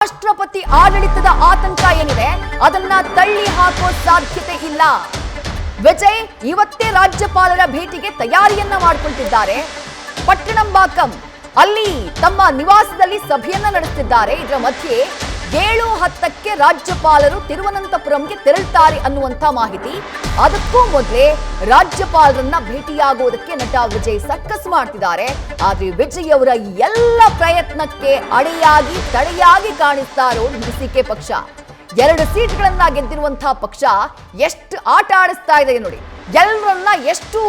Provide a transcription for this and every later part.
ರಾಷ್ಟ್ರಪತಿ ಆಡಳಿತದ ಆತಂಕ ಏನಿದೆ ಅದನ್ನ ತಳ್ಳಿ ಹಾಕೋ ಸಾಧ್ಯತೆ ಇಲ್ಲ. ವಿಜಯ್ ಇವತ್ತೇ ರಾಜ್ಯಪಾಲರ ಭೇಟಿಗೆ ತಯಾರಿಯನ್ನ ಮಾಡಿಕೊಂಡಿದ್ದಾರೆ. ಪಟ್ಟಣಂಬಾಕಂ ಅಲ್ಲಿ ತಮ್ಮ ನಿವಾಸದಲ್ಲಿ ಸಭೆಯನ್ನ ನಡೆಸುತ್ತಿದ್ದಾರೆ. ಇದರ ಮಧ್ಯೆ 7:10ಕ್ಕೆ ರಾಜ್ಯಪಾಲರು ತಿರುವನಂತಪುರಂಗೆ ತೆರಳುತ್ತಾರೆ ಅನ್ನುವಂತ ಮಾಹಿತಿ. ಅದಕ್ಕೂ ಮೊದಲೇ ರಾಜ್ಯಪಾಲರನ್ನ ಭೇಟಿಯಾಗುವುದಕ್ಕೆ ನಟ ವಿಜಯ್ ಸರ್ಕಸ್ ಮಾಡ್ತಿದ್ದಾರೆ. ಆದ್ರೆ ವಿಜಯ್ ಅವರ ಎಲ್ಲ ಪ್ರಯತ್ನಕ್ಕೆ ತಡೆಯಾಗಿ ಕಾಣಿಸ್ತಾರೋ ಬಿಸಿಕೆ ಪಕ್ಷ. 2 ಸೀಟ್ಗಳನ್ನ ಗೆದ್ದಿರುವಂತಹ ಪಕ್ಷ ಎಷ್ಟು ಆಟ ಆಡಿಸ್ತಾ ಇದೆ ನೋಡಿ. ಎಲ್ಲರನ್ನ ಎಷ್ಟು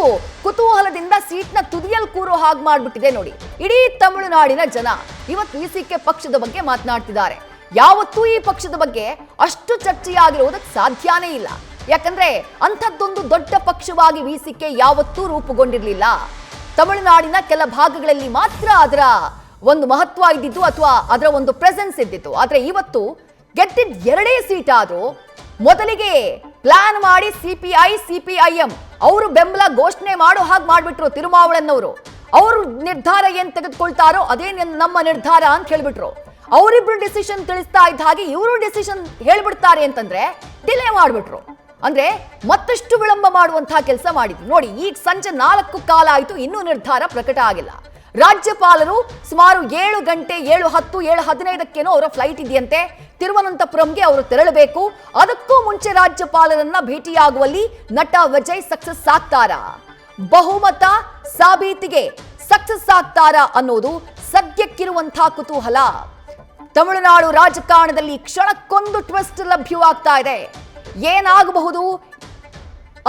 ಕುತೂಹಲದಿಂದ ಸೀಟ್ನ ತುದಿಯಲ್ಲಿ ಕೂರೋ ಹಾಗೆ ಮಾಡ್ಬಿಟ್ಟಿದೆ ನೋಡಿ. ಇಡೀ ತಮಿಳುನಾಡಿನ ಜನ ಇವತ್ತು ವಿಸಿಕೆ ಪಕ್ಷದ ಬಗ್ಗೆ ಮಾತನಾಡ್ತಿದ್ದಾರೆ. ಯಾವತ್ತೂ ಈ ಪಕ್ಷದ ಬಗ್ಗೆ ಅಷ್ಟು ಚರ್ಚೆಯಾಗಿರುವುದಕ್ಕೆ ಸಾಧ್ಯನೇ ಇಲ್ಲ. ಯಾಕಂದ್ರೆ ಅಂಥದ್ದೊಂದು ದೊಡ್ಡ ಪಕ್ಷವಾಗಿ ವಿಸಿಕೆ ಯಾವತ್ತೂ ರೂಪುಗೊಂಡಿರಲಿಲ್ಲ. ತಮಿಳುನಾಡಿನ ಕೆಲ ಭಾಗಗಳಲ್ಲಿ ಮಾತ್ರ ಅದರ ಒಂದು ಮಹತ್ವ ಇದ್ದಿದ್ದು ಅಥವಾ ಅದರ ಒಂದು ಪ್ರೆಸೆನ್ಸ್ ಇದ್ದಿತ್ತು. ಆದ್ರೆ ಇವತ್ತು ಗೆದ್ದಿದ್ದ 2 ಸೀಟ್ ಆದ್ರೂ ಮೊದಲಿಗೆ ಪ್ಲಾನ್ ಮಾಡಿ ಸಿಪಿಐಎಂ ಅವರು ಬೆಂಬಲ ಘೋಷಣೆ ಮಾಡೋ ಹಾಗೆ ಮಾಡ್ಬಿಟ್ರು. ತಿರುಮಾವಳನ್ನವರು ಅವರು ನಿರ್ಧಾರ ಏನ್ ತೆಗೆದುಕೊಳ್ತಾರೋ ಅದೇ ನಮ್ಮ ನಿರ್ಧಾರ ಅಂತ ಹೇಳ್ಬಿಟ್ರು. ಅವರಿಬ್ರು ಡಿಸಿಷನ್ ತಿಳಿಸ್ತಾ ಇದ್ದ ಹಾಗೆ ಇವರು ಡಿಸಿಷನ್ ಹೇಳ್ಬಿಡ್ತಾರೆ ಅಂತಂದ್ರೆ ಡಿಲೇ ಮಾಡ್ಬಿಟ್ರು. ಅಂದ್ರೆ ಮತ್ತಷ್ಟು ವಿಳಂಬ ಮಾಡುವಂತಹ ಕೆಲಸ ಮಾಡಿದ್ರು ನೋಡಿ. ಈಗ ಸಂಜೆ 4 ಕಾಲ ಆಯ್ತು, ಇನ್ನೂ ನಿರ್ಧಾರ ಪ್ರಕಟ ಆಗಿಲ್ಲ. ರಾಜ್ಯಪಾಲರು ಸುಮಾರು 7 ಗಂಟೆ 7:10 7:15ಕ್ಕೇನೋ ಅವರ ಫ್ಲೈಟ್ ಇದೆಯಂತೆ. ತಿರುವನಂತಪುರಂಗೆ ಅವರು ತೆರಳಬೇಕು. ಅದಕ್ಕೂ ಮುಂಚೆ ರಾಜ್ಯಪಾಲರನ್ನ ಭೇಟಿಯಾಗುವಲ್ಲಿ ನಟ ವಿಜಯ್ ಸಕ್ಸಸ್ ಆಗ್ತಾರಾ, ಬಹುಮತ ಸಾಬೀತಿಗೆ ಸಕ್ಸಸ್ ಆಗ್ತಾರಾ ಅನ್ನೋದು ಸದ್ಯಕ್ಕಿರುವಂತಹ ಕುತೂಹಲ. ತಮಿಳುನಾಡು ರಾಜಕಾರಣದಲ್ಲಿ ಕ್ಷಣಕ್ಕೊಂದು ಟ್ವಿಸ್ಟ್ ಲಭ್ಯವಾಗ್ತಾ ಇದೆ. ಏನಾಗಬಹುದು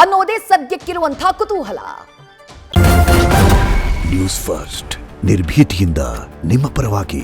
ಅನ್ನೋದೇ ಸದ್ಯಕ್ಕಿರುವಂತಹ ಕುತೂಹಲ. ನ್ಯೂಸ್ ಫಸ್ಟ್ ನಿರ್ಭೀತಿಯಿಂದ ನಿಮ್ಮ ಪರವಾಗಿ.